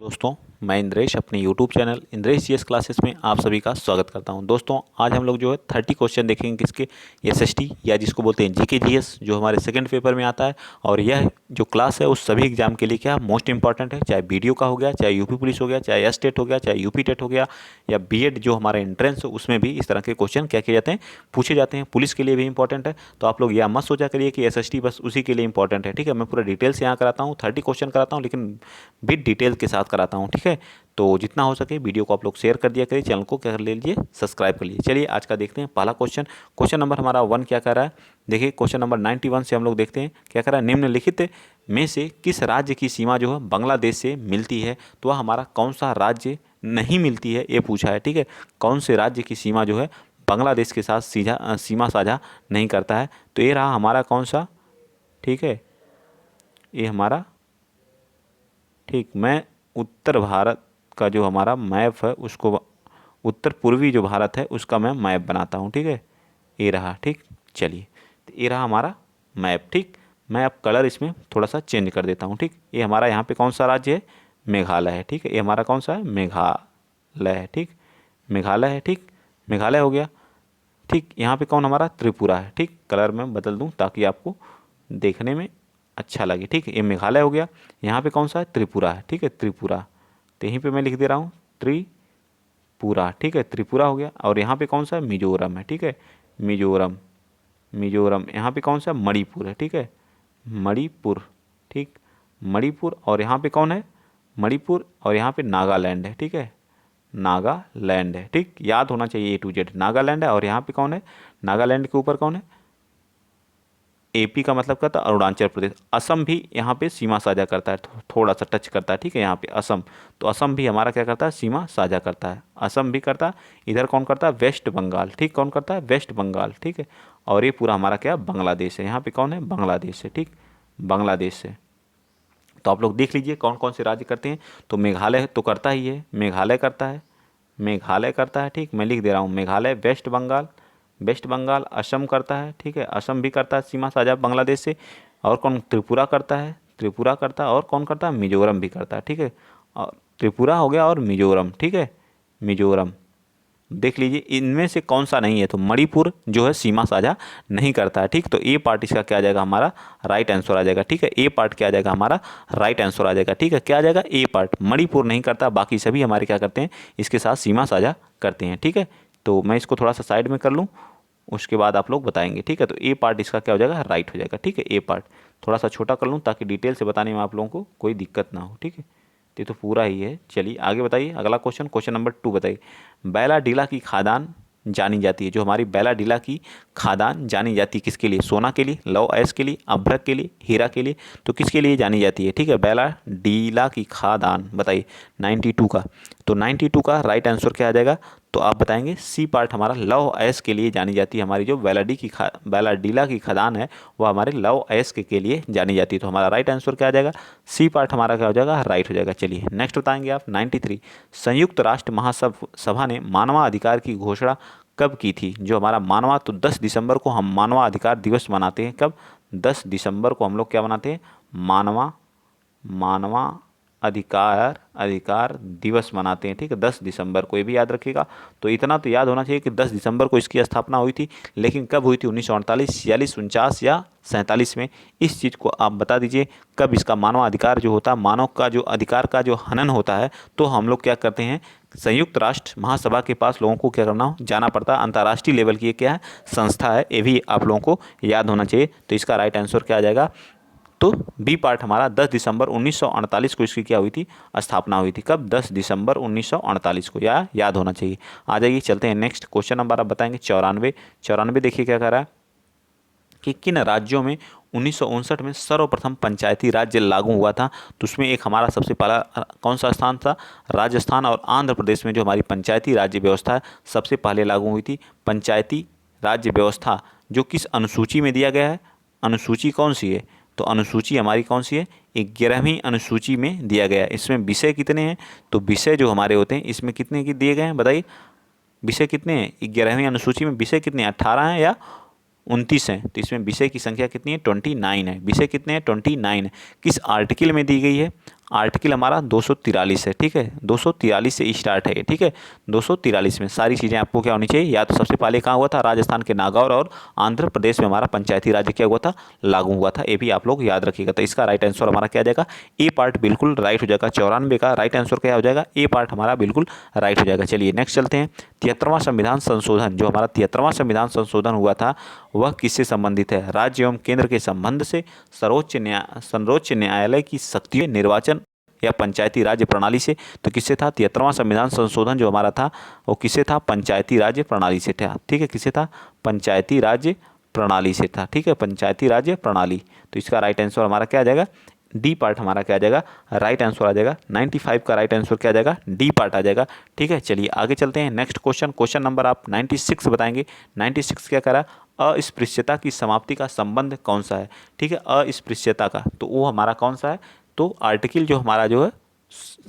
दोस्तों, मैं इंद्रेश अपने YouTube channel Indresh GS classes में आप सभी का स्वागत करता हूं। दोस्तों, आज हम लोग जो है 30 क्वेश्चन देखेंगे किसके एसएसटी या जिसको बोलते हैं जीके जीएस, जो हमारे सेकंड पेपर में आता है। और यह जो क्लास है उस सभी एग्जाम के लिए क्या मोस्ट इंपॉर्टेंट है, चाहे बीडीओ का हो गया, चाहे यूपी पुलिस हो गया, चाहे एस टेट हो गया, चाहे यूपी टेट हो गया, या बीएड जो हमारा एंट्रेंस है उसमें भी इस तरह के क्वेश्चन क्या किए जाते हैं, पूछे जाते हैं। पुलिस के लिए भी इंपॉर्टेंट है। तो आप लोग यह मत सोचा करिए कि एसएसटी बस उसी के लिए इंपॉर्टेंट है। ठीक है, मैं पूरा डिटेल से यहाँ कराता हूँ, 30 क्वेश्चन कराता हूँ, लेकिन विद डिटेल के साथ कराता हूँ। ठीक है, तो जितना हो सके वीडियो को आप लोग शेयर कर दिया करिए, चैनल को क्या कर लीजिए, सब्सक्राइब कर लीजिए। चलिए आज का देखते हैं पहला क्वेश्चन। क्वेश्चन नंबर हमारा 1 क्या कह रहा है, देखिए क्वेश्चन नंबर 91 से हम लोग देखते हैं क्या कह रहा है। निम्नलिखित में से किस राज्य की सीमा जो है बांग्लादेश से मिलती है, तो वह हमारा कौन सा राज्य नहीं मिलती है, ये पूछा है। ठीक है, कौन से राज्य की सीमा जो है बांग्लादेश के साथ सीमा साझा नहीं करता है, तो ये रहा हमारा कौन सा। ठीक है, ये हमारा, ठीक, मैं उत्तर भारत का जो हमारा मैप है उसको, उत्तर पूर्वी जो भारत है उसका मैं मैप बनाता हूँ। ठीक है, ये रहा। ठीक, चलिए, तो ये रहा हमारा मैप। ठीक, मैं अब कलर इसमें थोड़ा सा चेंज कर देता हूँ। ठीक, ये हमारा यहाँ पे कौन सा राज्य है, मेघालय है। ठीक है, ये हमारा कौन सा है, मेघालय है। ठीक, मेघालय है। ठीक, मेघालय हो गया। ठीक, यहाँ पे कौन हमारा, त्रिपुरा है। ठीक, कलर मैं बदल दूँ ताकि आपको देखने में अच्छा लगे। ठीक है, ये मेघालय हो गया। यहाँ पे कौन सा है, त्रिपुरा है। ठीक है, त्रिपुरा, तो यहीं पे मैं लिख दे रहा हूँ त्रिपुरा। ठीक है, त्रिपुरा हो गया। और यहाँ पे कौन सा है, मिजोरम है। ठीक है, मिजोरम, मिजोरम। यहाँ पे कौन सा, मणिपुर है। ठीक है, मणिपुर। ठीक, मणिपुर। और यहाँ पे कौन है, मणिपुर। और यहाँ पे नागालैंड है। ठीक है, नागालैंड है। ठीक, याद होना चाहिए ए टू जेड, नागालैंड है। और यहाँ पे कौन है, नागालैंड के ऊपर कौन है, एपी का मतलब क्या था, अरुणाचल प्रदेश। असम भी यहाँ पे सीमा साझा करता है, थोड़ा सा टच करता है। ठीक है, यहाँ पे असम, तो असम भी हमारा क्या करता है, सीमा साझा करता है। असम भी करता है। इधर कौन करता है, वेस्ट बंगाल। ठीक, कौन करता है, वेस्ट बंगाल। ठीक है, और ये पूरा हमारा क्या, बांग्लादेश है। यहाँ पे कौन है, बांग्लादेश है। ठीक, बांग्लादेश है। तो आप लोग देख लीजिए कौन कौन से राज्य करते हैं। तो मेघालय तो करता ही है, मेघालय करता है, मेघालय करता है। ठीक, मैं लिख दे रहा हूँ मेघालय, वेस्ट बंगाल, वेस्ट बंगाल। असम करता है। ठीक है, असम भी करता है सीमा साझा बांग्लादेश से। और कौन, त्रिपुरा करता है, त्रिपुरा करता है। और कौन करता है, मिजोरम भी करता है। ठीक है, और त्रिपुरा हो गया और मिजोरम। ठीक है, मिजोरम। देख लीजिए इनमें से कौन सा नहीं है, तो मणिपुर जो है सीमा साझा नहीं करता है। ठीक, तो ए पार्ट इसका क्या आ जाएगा, हमारा राइट आंसर आ जाएगा। ठीक है, ए पार्ट क्या आ जाएगा, हमारा राइट आंसर आ जाएगा। ठीक है, क्या आ जाएगा, ए पार्ट। मणिपुर नहीं करता, बाकी सभी हमारे क्या करते हैं, इसके साथ सीमा साझा करते हैं। ठीक है, तो मैं इसको थोड़ा सा साइड में कर लूँ, उसके बाद आप लोग बताएंगे। ठीक है, तो ए पार्ट इसका क्या हो जाएगा, राइट हो जाएगा। ठीक है, ए पार्ट थोड़ा सा छोटा कर लूँ ताकि डिटेल से बताने में आप लोगों को कोई दिक्कत ना हो। ठीक है, ये तो पूरा ही है। चलिए आगे बताइए, अगला क्वेश्चन, क्वेश्चन नंबर 2 बताइए। बैलाडीला की खादान जानी जाती है, जो हमारी बैलाडीला की खादान जानी जाती है किसके लिए, सोना के लिए, लौह अयस्क के लिए, अभ्रक के लिए, हीरा के लिए, तो किसके लिए जानी जाती है। ठीक है, बैलाडीला की खादान बताइए 92 का। तो 92 का राइट आंसर क्या आ जाएगा, तो आप बताएंगे सी पार्ट हमारा लौह अयस्क के लिए जानी जाती है। हमारी जो बैलाडीला की खदान है वो हमारे लौह अयस्क के लिए जानी जाती है। तो हमारा राइट आंसर क्या आ जाएगा, सी पार्ट हमारा क्या हो जाएगा, राइट हो जाएगा। चलिए नेक्स्ट बताएंगे आप 93। संयुक्त राष्ट्र महासभा ने मानवाधिकार की घोषणा कब की थी, जो हमारा मानवा, तो 10 दिसंबर को हम मानवाधिकार दिवस मनाते हैं। कब, 10 दिसंबर को हम लोग क्या मनाते हैं, मानवा अधिकार दिवस मनाते हैं। ठीक है, 10 दिसंबर को, ये भी याद रखिएगा। तो इतना तो याद होना चाहिए कि 10 दिसंबर को इसकी स्थापना हुई थी, लेकिन कब हुई थी, 1948, 46, 49 या 47 में। इस चीज़ को आप बता दीजिए कब इसका मानवाधिकार जो होता है, मानव का जो अधिकार का जो हनन होता है, तो हम लोग क्या करते हैं, संयुक्त राष्ट्र महासभा के पास लोगों को क्या करना, जाना पड़ता है। अंतर्राष्ट्रीय लेवल की ये क्या है, संस्था है, ये भी आप लोगों को याद होना चाहिए। तो इसका राइट आंसर क्या आ जाएगा, तो बी पार्ट हमारा 10 दिसंबर 1948 को इसकी क्या हुई थी, स्थापना हुई थी। कब, 10 दिसंबर 1948 को, याद होना चाहिए। आ जाइए चलते हैं नेक्स्ट क्वेश्चन नंबर आप बताएंगे 94। 94 देखिए क्या कह रहा है कि किन राज्यों में 1959 में सर्वप्रथम पंचायती राज्य लागू हुआ था। तो उसमें एक हमारा सबसे पहला कौन सा स्थान था, राजस्थान और आंध्र प्रदेश में जो हमारी पंचायती राज्य व्यवस्था है सबसे पहले लागू हुई थी। पंचायती राज्य व्यवस्था जो किस अनुसूची में दिया गया है, अनुसूची कौन सी है, तो अनुसूची हमारी कौन सी है, 11वीं अनुसूची में दिया गया है। इसमें विषय कितने हैं, तो विषय जो हमारे होते हैं इसमें कितने की दिए गए हैं, बताइए विषय कितने हैं, 11वीं अनुसूची में विषय कितने हैं, 18 हैं या 29 हैं। तो इसमें विषय की संख्या कितनी है, 29 है। विषय कितने हैं, 29 है। किस आर्टिकल में दी गई है, आर्टिकल हमारा 243 है, ठीक है, 243 से स्टार्ट है, ठीक है, 243 में सारी चीज़ें आपको क्या होनी चाहिए, या तो सबसे पहले कहाँ हुआ था, राजस्थान के नागौर और आंध्र प्रदेश में हमारा पंचायती राज क्या हुआ था, लागू हुआ था, ये भी आप लोग याद रखिएगा। तो इसका राइट आंसर हमारा क्या आ जाएगा, ए पार्ट बिल्कुल राइट हो जाएगा। 94 का राइट आंसर क्या हो जाएगा, ए पार्ट हमारा बिल्कुल राइट हो जाएगा। चलिए नेक्स्ट चलते हैं। 73वां संविधान संशोधन, जो हमारा 73वां संविधान संशोधन हुआ था वह किससे संबंधित है, राज्य एवं केंद्र के संबंध से, सर्वोच्च न्यायालय की शक्तियों, निर्वाचन या पंचायती राज्य प्रणाली से। तो किससे था, 73वां संविधान संशोधन जो हमारा था वो किससे था, पंचायती राज्य प्रणाली से था, ठीक है, किससे था, पंचायती राज्य प्रणाली से था, ठीक है, पंचायती राज्य प्रणाली। तो इसका राइट आंसर हमारा क्या आ जाएगा, डी पार्ट हमारा क्या आ जाएगा, राइट आंसर आ जाएगा। 95 का राइट आंसर क्या आ जाएगा, डी पार्ट आ जाएगा, ठीक है। चलिए आगे चलते हैं। नेक्स्ट क्वेश्चन, क्वेश्चन नंबर आप 96 बताएंगे। 96 क्या करा, अस्पृश्यता की समाप्ति का संबंध कौन सा है, ठीक है, अस्पृश्यता का, तो वो हमारा कौन सा है, तो आर्टिकल जो हमारा जो है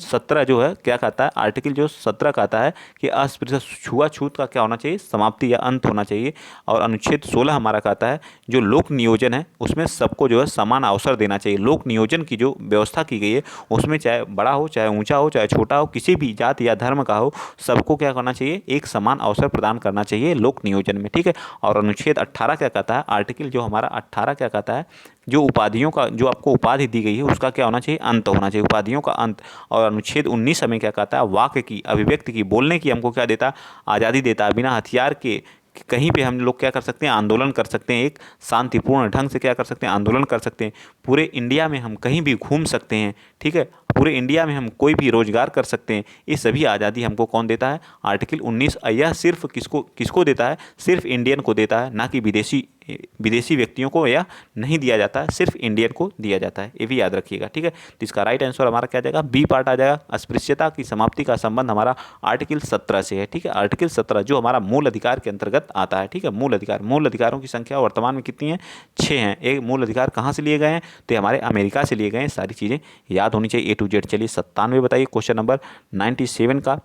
17 जो है क्या कहता है, आर्टिकल जो 17 कहता है कि अस्पृश्य छुआछूत का क्या होना चाहिए, समाप्ति या अंत होना चाहिए। और अनुच्छेद 16 हमारा कहता है जो लोक नियोजन है उसमें सबको जो है समान अवसर देना चाहिए। लोक नियोजन की जो व्यवस्था की गई है उसमें चाहे बड़ा हो, चाहे ऊंचा हो, चाहे छोटा हो, किसी भी जाति या धर्म का हो, सबको क्या करना चाहिए, एक समान अवसर प्रदान करना चाहिए लोक नियोजन में, ठीक है। और अनुच्छेद 18 क्या कहता है, आर्टिकल जो हमारा 18 क्या कहता है, जो उपाधियों का, जो आपको उपाधि दी गई है उसका क्या होना चाहिए, अंत होना चाहिए, उपाधियों का अंत। और अनुच्छेद 19 हमें क्या कहता है, वाक्य की, अभिव्यक्ति की, बोलने की हमको क्या देता, आज़ादी देता है। बिना हथियार के कहीं पे हम लोग क्या कर सकते हैं, आंदोलन कर सकते हैं, एक शांतिपूर्ण ढंग से क्या कर सकते हैं, आंदोलन कर सकते हैं। पूरे इंडिया में हम कहीं भी घूम सकते हैं, ठीक है, पूरे इंडिया में हम कोई भी रोजगार कर सकते हैं। ये सभी आज़ादी हमको कौन देता है, आर्टिकल 19। यह सिर्फ किसको किसको देता है, सिर्फ इंडियन को देता है, ना कि विदेशी व्यक्तियों को यह नहीं दिया जाता है, सिर्फ इंडियन को दिया जाता है, ये भी याद रखिएगा, ठीक है। तो इसका राइट आंसर हमारा क्या जाएगा, बी पार्ट आ जाएगा। अस्पृश्यता की समाप्ति का संबंध हमारा आर्टिकल 17 से है, ठीक है, आर्टिकल 17 जो हमारा मूल अधिकार के अंतर्गत आता है, ठीक है। मूल अधिकारों की संख्या वर्तमान में कितनी है, 6 हैं। एक मूल अधिकार कहाँ से लिए गए हैं, तो ये हमारे अमेरिका से लिए गए हैं। सारी चीज़ें याद होनी चाहिए A to Z। चलिए 97 बताइए, क्वेश्चन नंबर 97 का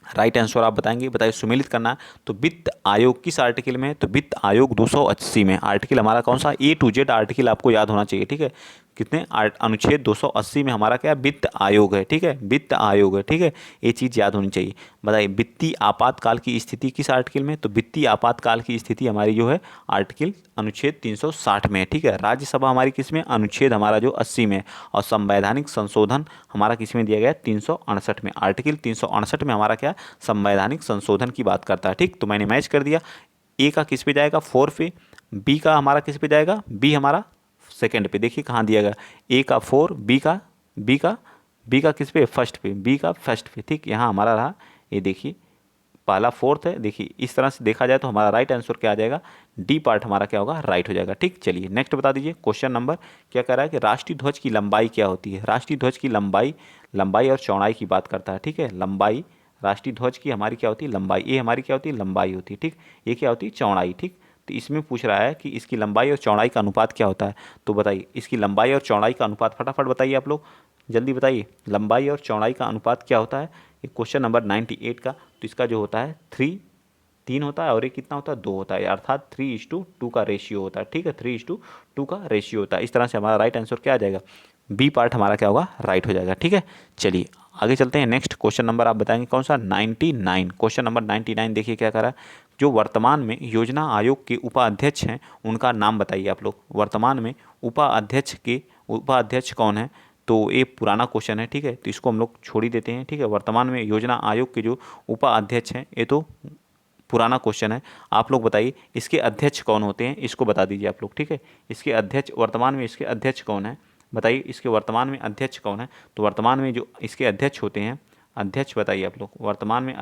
राइट आंसर आप बताएंगे, बताइए। सुमेलित करना है तो वित्त आयोग किस आर्टिकल में है, तो वित्त आयोग 280 में। आर्टिकल हमारा कौन सा, A to Z आर्टिकल आपको याद होना चाहिए, ठीक है। कितने, अनुच्छेद 280 में हमारा क्या, वित्त आयोग है, ठीक है, वित्त आयोग है, ठीक है, ये चीज़ याद होनी चाहिए। बताइए वित्तीय आपातकाल की स्थिति किस आर्टिकल में, तो वित्तीय आपातकाल की स्थिति हमारी जो है आर्टिकल अनुच्छेद 360 में है, ठीक है। राज्यसभा हमारी किस में, अनुच्छेद हमारा जो 80 में। और संवैधानिक संशोधन हमारा किस में दिया गया, 368 में। आर्टिकल 368 में हमारा क्या, संवैधानिक संशोधन की बात करता है, ठीक। तो मैंने मैच कर दिया। ए का किस पे जाएगा, 4 पे। बी का हमारा किस पे जाएगा, बी हमारा सेकंड पे। देखिए कहाँ दिया गया, ए का 4, बी का किस पे, फर्स्ट पे, बी का फर्स्ट पे, ठीक। यहाँ हमारा रहा, ये देखिए पहला फोर्थ है। देखिए इस तरह से देखा जाए तो हमारा राइट आंसर क्या आ जाएगा, डी पार्ट हमारा क्या होगा, राइट हो जाएगा, ठीक। चलिए नेक्स्ट बता दीजिए। क्वेश्चन नंबर क्या कह रहा है कि राष्ट्रीय ध्वज की लंबाई क्या होती है। राष्ट्रीय ध्वज की लंबाई और चौड़ाई की बात करता है, ठीक है। लंबाई, राष्ट्रीय ध्वज की हमारी क्या होती है, लंबाई। ये हमारी क्या होती है, लंबाई होती है, ठीक। ये क्या होती है, चौड़ाई, ठीक। तो इसमें पूछ रहा है कि इसकी लंबाई और चौड़ाई का अनुपात क्या होता है। तो बताइए इसकी लंबाई और चौड़ाई का अनुपात, फटाफट बताइए आप लोग, जल्दी बताइए, लंबाई और चौड़ाई का अनुपात क्या होता है। ये क्वेश्चन नंबर 98 का। तो इसका जो होता है 3 होता है और एक कितना होता है, 2 होता है, अर्थात 3:2 का रेशियो होता है, ठीक है, 3:2 का रेशियो होता है। इस तरह से हमारा राइट आंसर क्या आ जाएगा, बी पार्ट हमारा क्या होगा, राइट हो जाएगा, ठीक है। चलिए आगे चलते हैं। नेक्स्ट क्वेश्चन नंबर आप बताएंगे कौन सा, 99। क्वेश्चन नंबर 99 देखिए क्या करा, जो वर्तमान में योजना आयोग के उपाध्यक्ष हैं उनका नाम बताइए आप लोग। वर्तमान में उपाध्यक्ष कौन है, तो ये पुराना क्वेश्चन है, ठीक है, तो इसको हम लोग छोड़ ही देते हैं, ठीक है। वर्तमान में योजना आयोग के जो उपाध्यक्ष हैं, ये तो पुराना क्वेश्चन है। आप लोग बताइए इसके अध्यक्ष कौन होते हैं, इसको बता दीजिए आप लोग, ठीक है। इसके अध्यक्ष, वर्तमान में इसके अध्यक्ष कौन है, बताइए इसके वर्तमान में अध्यक्ष कौन है। तो वर्तमान में जो इसके अध्यक्ष होते हैं, अध्यक्ष बताइए आप लोग, वर्तमान में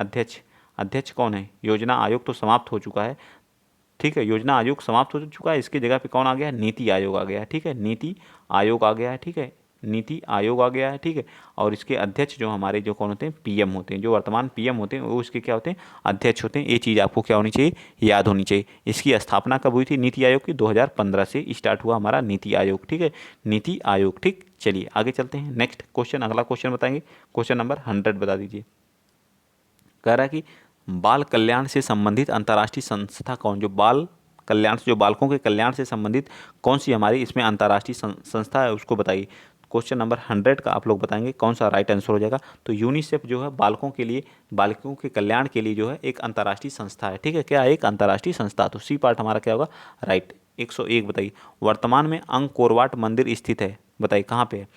अध्यक्ष कौन है। योजना आयोग तो समाप्त हो चुका है, ठीक है, योजना आयोग समाप्त हो चुका है। इसकी जगह पे कौन आ गया, नीति आयोग आ गया है, ठीक है, नीति आयोग आ गया है, ठीक है, नीति आयोग आ गया है, ठीक है। और इसके अध्यक्ष जो हमारे जो कौन होते हैं, पीएम होते हैं। जो वर्तमान पीएम होते हैं वो इसके क्या होते हैं, अध्यक्ष होते हैं। ये चीज़ आपको क्या होनी चाहिए, याद होनी चाहिए। इसकी स्थापना कब हुई थी नीति आयोग की, 2015 से स्टार्ट हुआ हमारा नीति आयोग, ठीक है, नीति आयोग, ठीक। चलिए आगे चलते हैं। नेक्स्ट क्वेश्चन, अगला क्वेश्चन बताएंगे, क्वेश्चन नंबर 100 बता दीजिए। कह रहा है कि बाल कल्याण से संबंधित अंतर्राष्ट्रीय संस्था कौन, जो बाल कल्याण, जो बालकों के कल्याण से संबंधित कौन सी हमारी इसमें अंतर्राष्ट्रीय संस्था है उसको बताइए। क्वेश्चन नंबर 100 का आप लोग बताएंगे कौन सा राइट आंसर हो जाएगा। तो यूनिसेफ जो है बालकों के लिए, बालकों के कल्याण के लिए जो है एक अंतर्राष्ट्रीय संस्था है, ठीक है, क्या है, एक अंतर्राष्ट्रीय संस्था। तो सी पार्ट हमारा क्या होगा, राइट। 101 बताइए, वर्तमान में अंकोर वाट मंदिर स्थित है, बताइए कहाँ पे है,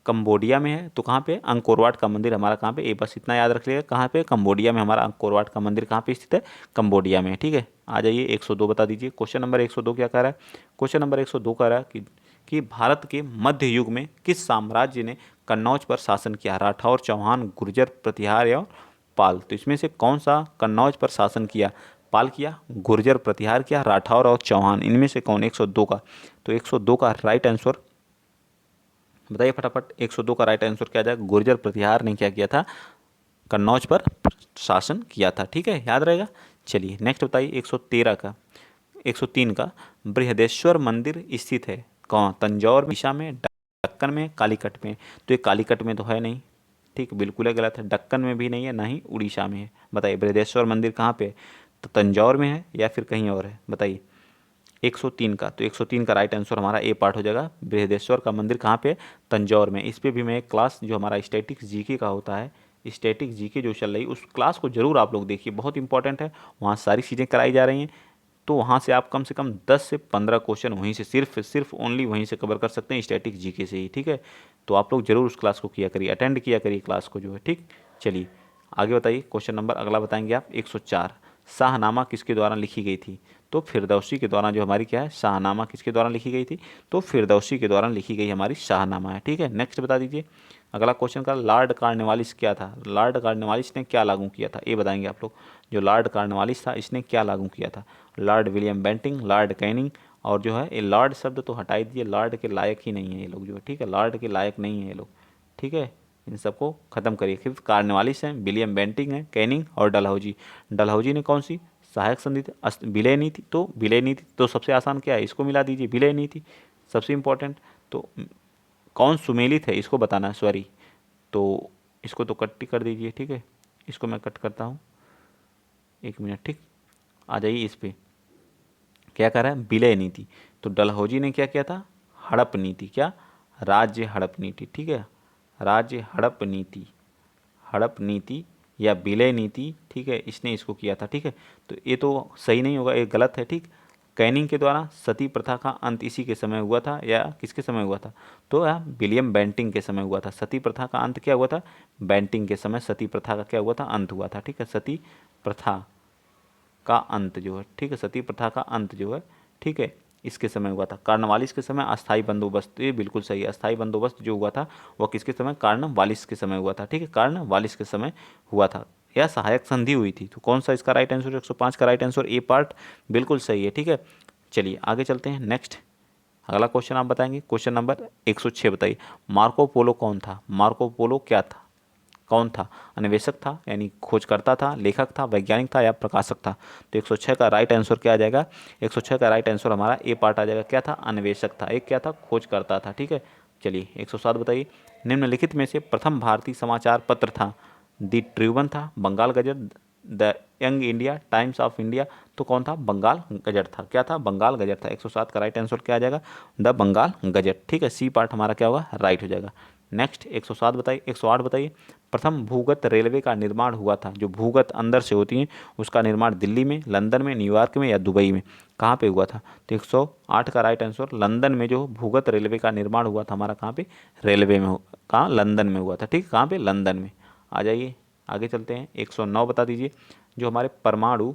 कंबोडिया में है। तो कहाँ पे, अंकोर वाट का मंदिर हमारा कहाँ पे, ये बस इतना याद रख लिएगा, कहाँ पे, कंबोडिया में हमारा अंकोर वाट का मंदिर कहाँ पे स्थित है, कंबोडिया में, ठीक है। आ जाइए 102 बता दीजिए। क्वेश्चन नंबर 102 क्या कह रहा है, क्वेश्चन नंबर 102 कह रहा है कि भारत के मध्य युग में किस साम्राज्य ने कन्नौज पर शासन किया, राठौर, चौहान, गुर्जर, प्रतिहार या पाल। तो इसमें से कौन सा कन्नौज पर शासन किया, पाल किया, गुर्जर, प्रतिहार किया, राठौर और चौहान, इनमें से कौन, 102 का। तो 102 का राइट आंसर बताइए फटाफट। 102 का राइट आंसर क्या आ जाएगा, गुर्जर प्रतिहार ने क्या किया था, कन्नौज पर शासन किया था, ठीक है, याद रहेगा। चलिए नेक्स्ट बताइए 113 का, 103 का, बृहदेश्वर मंदिर स्थित है कहाँ, तंजौर में, उड़ीसा में, दक्कन में, कालीकट में। तो ये कालीकट में तो है नहीं, ठीक, बिल्कुल है गलत है, दक्कन में भी नहीं है, ना ही उड़ीसा में है। बताइए बृहदेश्वर मंदिर कहाँ पे है, तो तंजौर में है या फिर कहीं और है, बताइए। 103 का, तो 103 का राइट आंसर हमारा ए पार्ट हो जाएगा, बृहदेश्वर का मंदिर कहाँ पे है, तंजौर में। इस पे भी मैं एक क्लास जो हमारा स्टैटिक्स जीके का होता है, स्टैटिक जीके जो चल रही है, उस क्लास को जरूर आप लोग देखिए, बहुत इंपॉर्टेंट है, वहाँ सारी चीज़ें कराई जा रही हैं। तो वहाँ से आप कम से कम 10 से 15 क्वेश्चन वहीं से सिर्फ ओनली वहीं से कवर कर सकते हैं, स्टैटिक जीके से ही, ठीक है। तो आप लोग जरूर उस क्लास को किया करिए, अटेंड किया करिए क्लास को जो है, ठीक। चलिए आगे बताइए, क्वेश्चन नंबर अगला बताएंगे आप 104, शाहनामा किसके द्वारा लिखी गई थी। तो फिरदौसी के द्वारा जो हमारी क्या है, शाहनामा किसके द्वारा लिखी गई थी, तो फिरदौसी के द्वारा लिखी गई हमारी शाहनामा है, ठीक है। नेक्स्ट बता दीजिए अगला क्वेश्चन का, लॉर्ड कार्नवालिस क्या था, लॉर्ड कार्नवालिस ने क्या लागू किया था, ये बताएंगे आप लोग। जो लॉर्ड कार्नवालिस था इसने क्या लागू किया था, lord William Bentinck, lord Canning, और जो है ये लॉर्ड शब्द तो हटा ही दीजिए, लॉर्ड के लायक ही नहीं है ये लोग जो है, ठीक है, लॉर्ड के लायक नहीं है ये लोग, ठीक है। इन सबको खत्म करिए। सिर्फ कार्नवालिस हैं, विलियम बेंटिंग है, कैनिंग और डलहौजी। डलहौजी ने कौन सी सहायक संधि थी, विलय नीति, तो विलय नीति तो सबसे आसान क्या है, इसको मिला दीजिए, विलय नीति सबसे इंपॉर्टेंट। तो कौन सुमेलित है इसको बताना है, सॉरी, तो इसको तो कट ही कर दीजिए, ठीक है, इसको मैं कट करता हूँ, 1 मिनट, ठीक। आ जाइए इस पे, क्या कर रहा है, विलय नीति। तो डलहौजी ने क्या किया था, हड़प नीति, क्या, राज्य हड़प नीति, ठीक है, राज्य हड़प नीति, हड़प नीति या विलय नीति, ठीक है, इसने इसको किया था, ठीक है। तो ये तो सही नहीं होगा, ये गलत है, ठीक। कैनिंग के द्वारा सती प्रथा का अंत इसी के समय हुआ था या किसके समय हुआ था, तो यह विलियम बेंटिंग के समय हुआ था। सती प्रथा का अंत क्या हुआ था, बेंटिंग के समय सती प्रथा का क्या हुआ था, अंत हुआ था, ठीक है, सती प्रथा का अंत जो है, ठीक है, सती प्रथा का अंत जो है, ठीक है, इसके समय हुआ था। कार्नवालिस के समय अस्थाई बंदोबस्त, ये बिल्कुल सही है, अस्थाई बंदोबस्त जो हुआ था वह किसके समय, कार्नवालिस के समय हुआ था, ठीक है, कार्नवालिस के समय हुआ था। यह सहायक संधि हुई थी। तो कौन सा इसका राइट आंसर, 105 का राइट आंसर ए पार्ट बिल्कुल सही है, ठीक है। चलिए आगे चलते हैं, नेक्स्ट अगला क्वेश्चन आप बताएंगे, क्वेश्चन नंबर 106 बताइए, मार्को पोलो कौन था, मार्को पोलो क्या था, कौन था, अन्वेषक था यानी खोजकर्ता था, लेखक था, वैज्ञानिक था या प्रकाशक था। तो 106 का राइट आंसर क्या आ जाएगा, 106 का राइट आंसर हमारा ए पार्ट आ जाएगा, क्या था, अन्वेषक था, एक क्या था, खोजकर्ता था, ठीक है। चलिए 107 बताइए, निम्नलिखित में से प्रथम भारतीय समाचार पत्र था, दी ट्रिब्यून था, Bengal gazette, the young India, Times of India. तो कौन था, बंगाल गजट था, क्या था, बंगाल गजट था। 107 का राइट आंसर क्या आ जाएगा, द बंगाल गजट, ठीक है, सी पार्ट हमारा क्या होगा, राइट हो जाएगा। नेक्स्ट 107 बताइए, 108 बताइए, प्रथम भूगत रेलवे का निर्माण हुआ था, जो भूगत अंदर से होती हैं उसका निर्माण दिल्ली में, लंदन में, न्यूयॉर्क में या दुबई में, कहाँ पे हुआ था। तो 108 का राइट आंसर लंदन में जो भूगत रेलवे का निर्माण हुआ था हमारा, कहाँ पे, रेलवे में, कहाँ, लंदन में हुआ था, ठीक, कहाँ पे, लंदन में। आ जाइए आगे चलते हैं, 109 बता दीजिए, जो हमारे परमाणु,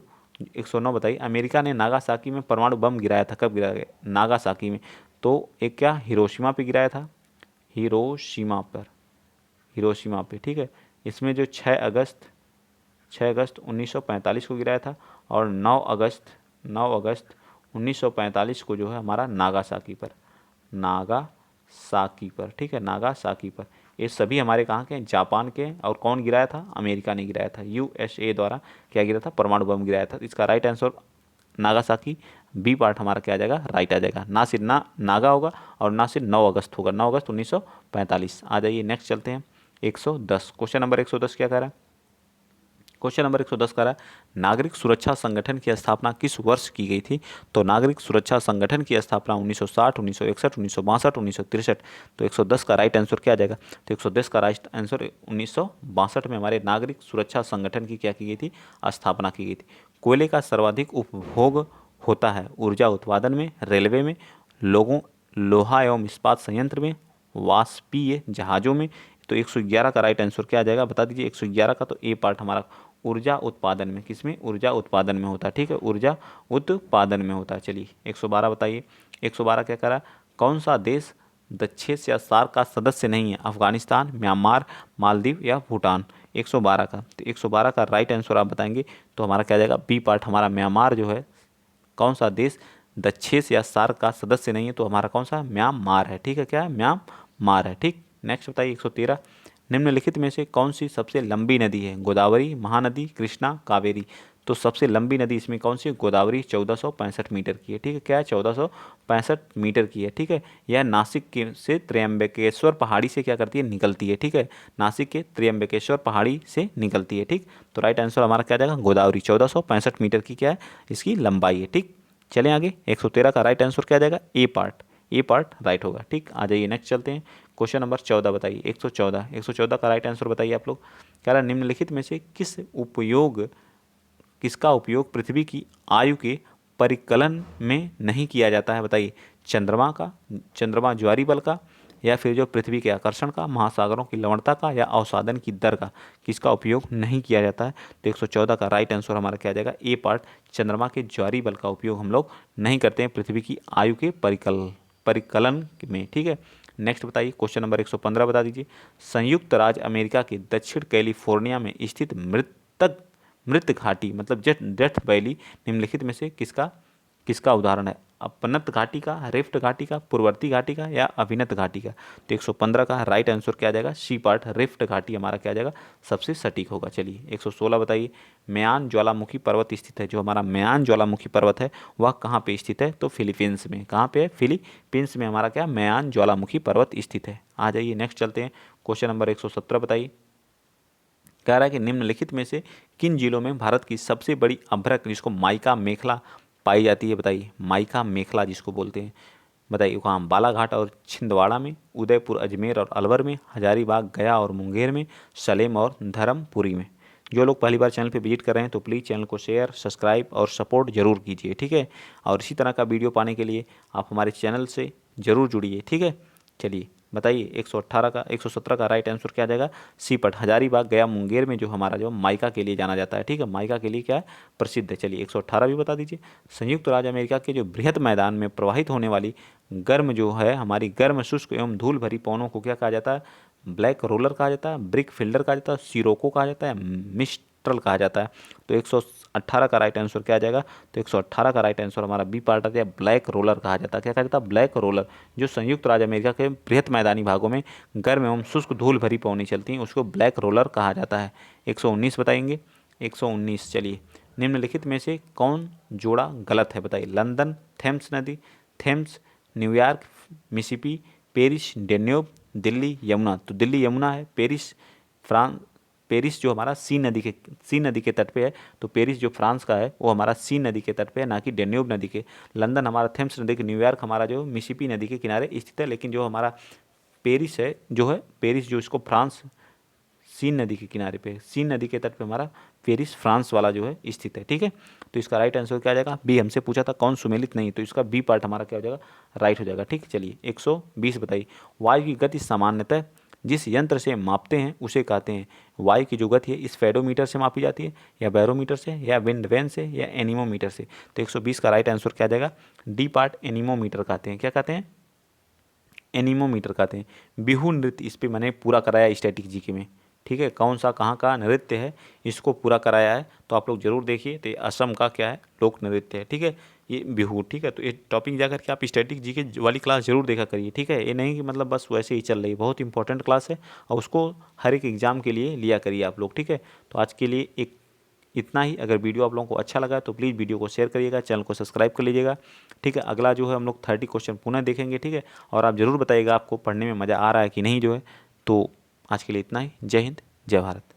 109 बताइए, अमेरिका ने नागासाकी में परमाणु बम गिराया था, कब गिराया, नागासाकी में। तो एक क्या, हिरोशिमा पे गिराया था, हिरोशिमा पर, हिरोशिमा पे, ठीक है। इसमें जो 6 अगस्त 1945 को गिराया था, और 9 अगस्त 1945 को जो है हमारा नागासाकी पर, नागासाकी पर, ठीक है, नागासाकी पर। ये सभी हमारे कहाँ के हैं, जापान के। और कौन गिराया था, अमेरिका ने गिराया था, यूएसए द्वारा क्या गिरा था, परमाणु बम गिराया था। इसका right answer Nagasaki, B part हमारा क्या आ जाएगा, राइट आ जाएगा। ना सिर्फ ना नागा होगा और ना सिर्फ 9 अगस्त होगा, 9 अगस्त 1945। आ जाइए नेक्स्ट चलते हैं, 110, क्वेश्चन नंबर 110 क्या कह रहा है, क्वेश्चन नंबर 110 का रहा है नागरिक सुरक्षा संगठन की स्थापना किस वर्ष की गई थी। तो नागरिक सुरक्षा संगठन की स्थापना 1960, 1961, 1962, 1963। तो 110 का राइट आंसर क्या आ जाएगा। तो 110 का राइट आंसर 1962 में हमारे नागरिक सुरक्षा संगठन की क्या की गई थी, स्थापना की गई थी। कोयले का सर्वाधिक उपभोग होता है ऊर्जा उत्पादन में, रेलवे में, लोगों लोहा एवं इस्पात संयंत्र में, वाष्पीय जहाजों में। तो 111 का राइट आंसर क्या आ जाएगा, बता दीजिए। 111 का तो ए पार्ट हमारा ऊर्जा उत्पादन में, किसमें, ऊर्जा उत्पादन में होता है। ठीक है, ऊर्जा उत्पादन में होता है। चलिए 112 बताइए। 112 क्या करा, कौन सा देश दक्षेस या सार्क का सदस्य नहीं है। अफगानिस्तान, म्यांमार, मालदीव या भूटान। 112 का, तो 112 का राइट आंसर आप बताएंगे तो हमारा क्या जाएगा, बी पार्ट हमारा म्यांमार जो है। कौन सा देश दक्षेस या सार्क का सदस्य नहीं है, तो हमारा कौन सा, म्यांमार है। ठीक है, क्या है, म्यांमार है। ठीक, नेक्स्ट बताइए 113। निम्नलिखित में से कौन सी सबसे लंबी नदी है। गोदावरी, महानदी, कृष्णा, कावेरी। तो सबसे लंबी नदी इसमें कौन सी है, गोदावरी 1465 मीटर की है। ठीक है, क्या है, 1465 मीटर की है। ठीक है, यह नासिक के से त्र्यंबकेश्वर पहाड़ी से क्या करती है, निकलती है। ठीक है, नासिक के त्र्यंबकेश्वर पहाड़ी से निकलती है। ठीक, तो राइट आंसर हमारा क्या जाएगा, गोदावरी 1465 मीटर की क्या है, इसकी लंबाई है। ठीक, चलें आगे। 113 का राइट आंसर क्या जाएगा, ए पार्ट। ए पार्ट राइट होगा। ठीक, आ जाइए नेक्स्ट चलते हैं। क्वेश्चन नंबर 14 बताइए। 114 का राइट आंसर बताइए आप लोग। कह रहा है निम्नलिखित में से किसका उपयोग पृथ्वी की आयु के परिकलन में नहीं किया जाता है। बताइए, चंद्रमा का, चंद्रमा ज्वारी बल का, या फिर जो पृथ्वी के आकर्षण का, महासागरों की लवणता का, या अवसादन की दर का, किसका उपयोग नहीं किया जाता है। तो 114 का राइट आंसर हमारा क्या आ जाएगा, ए पार्ट। चंद्रमा के ज्वारी बल का उपयोग हम लोग नहीं करते हैं पृथ्वी की आयु के परिकलन में। ठीक है, नेक्स्ट बताइए। क्वेश्चन नंबर 115 बता दीजिए। संयुक्त राज्य अमेरिका के दक्षिण कैलिफोर्निया में स्थित मृत घाटी मतलब डेथ वैली निम्नलिखित में से किसका किसका उदाहरण है। अपनत घाटी का, रिफ्ट घाटी का, पूर्ववर्ती घाटी का, या अभिनत घाटी का। तो 115 का राइट आंसर क्या आ जाएगा, सी पार्ट, रिफ्ट घाटी हमारा क्या आ जाएगा, सबसे सटीक होगा। चलिए 116 बताइए। म्यान ज्वालामुखी पर्वत स्थित है। जो हमारा म्यान ज्वालामुखी पर्वत है वह कहाँ पे स्थित है, तो फिलीपींस में। कहाँ पे है, फिलीपींस में हमारा क्या, म्यान ज्वालामुखी पर्वत स्थित है। आ जाइए नेक्स्ट चलते हैं। क्वेश्चन नंबर 117 बताइए। कह रहा है कि निम्नलिखित में से किन जिलों में भारत की सबसे बड़ी अभ्रक जिसको माइका मेखला पाई जाती है। बताइए, माइका मेखला जिसको बोलते हैं। बताइए कहाँ, बालाघाट और छिंदवाड़ा में, उदयपुर, अजमेर और अलवर में, हजारीबाग, गया और मुंगेर में, सलेम और धर्मपुरी में। जो लोग पहली बार चैनल पे विजिट कर रहे हैं तो प्लीज़ चैनल को शेयर, सब्सक्राइब और सपोर्ट जरूर कीजिए। ठीक है, और इसी तरह का वीडियो पाने के लिए आप हमारे चैनल से ज़रूर जुड़िए। ठीक है, चलिए बताइए 117 का राइट आंसर क्या आ जाएगा, सीपट। हजारीबाग, गया, मुंगेर में जो हमारा जो माइका के लिए जाना जाता है। ठीक है, माइका के लिए क्या है, प्रसिद्ध है। चलिए 118 भी बता दीजिए। संयुक्त राज्य अमेरिका के जो बृहद मैदान में प्रवाहित होने वाली गर्म जो है हमारी गर्म शुष्क एवं धूल भरी पवनों को क्या कहा जाता है, ब्लैक रोलर कहा जाता है, ब्रिक फिल्डर कहा जाता है, सिरोको कहा जाता है, मिस्ट्रल कहा जाता है। तो 118 का राइट आंसर क्या आ जाएगा, तो 118 का राइट आंसर हमारा बी पार्ट आता है, ब्लैक रोलर कहा जाता है। क्या कहा जाता है, ब्लैक रोलर। जो संयुक्त राज्य अमेरिका के बृहद मैदानी भागों में गर्म एवं शुष्क धूल भरी पवनी चलती हैं उसको ब्लैक रोलर कहा जाता है। 119 बताएंगे। 119 चलिए, निम्नलिखित में से कौन जोड़ा गलत है। बताइए, लंदन, थेम्स नदी, Thames, New York, Mississippi, Paris, Danube, Delhi, Yamuna. तो दिल्ली यमुना है, पेरिस पेरिस जो हमारा सी नदी के तट पे है। तो पेरिस जो फ्रांस का है वो हमारा सी नदी के तट पे है, ना कि डेन्यूब नदी के। लंदन हमारा थेम्स नदी के, न्यूयॉर्क हमारा जो मिसिसिपी नदी के किनारे स्थित है। लेकिन जो हमारा पेरिस है जो है, पेरिस जो इसको फ्रांस सीन नदी के किनारे पे, सीन नदी के तट पे हमारा पेरिस फ्रांस वाला जो है स्थित है। ठीक है, तो इसका राइट आंसर क्या आ जाएगा, बी। हमसे पूछा था कौन सुमेलित नहीं, तो इसका बी पार्ट हमारा क्या हो जाएगा, राइट हो जाएगा। ठीक, चलिए 120 बताइए। वायु की गति सामान्यतः जिस यंत्र से मापते हैं उसे कहते हैं। वायु की जो गति है इस फेडोमीटर से मापी जाती है, या बैरोमीटर से, या विंड वैन से, या एनीमोमीटर से। तो 120 का राइट आंसर क्या आ जाएगा, डी पार्ट, एनीमोमीटर कहते हैं। क्या कहते हैं, एनीमोमीटर कहते हैं। बिहू नृत्य इस पे मैंने पूरा कराया स्टैटिक जीके में। ठीक है, कौन सा कहाँ का नृत्य है इसको पूरा कराया है, तो आप लोग जरूर देखिए। तो ये असम का क्या है, लोक नृत्य है। ठीक है, ये बिहू। ठीक है, तो ये टॉपिक जाकर के आप स्टैटिक जीके वाली क्लास जरूर देखा करिए। ठीक है, ये नहीं कि मतलब बस वैसे ही चल रही है, बहुत इंपॉर्टेंट क्लास है और उसको हर एक एग्जाम के लिए लिया करिए आप लोग। ठीक है, तो आज के लिए एक इतना ही। अगर वीडियो आप लोगों को अच्छा लगा तो प्लीज़ वीडियो को शेयर करिएगा, चैनल को सब्सक्राइब कर लीजिएगा। ठीक है, अगला जो है हम लोग 30 क्वेश्चन पुनः देखेंगे। ठीक है, और आप ज़रूर बताइएगा आपको पढ़ने में मज़ा आ रहा है कि नहीं जो है। तो आज के लिए इतना ही। जय हिंद, जय भारत।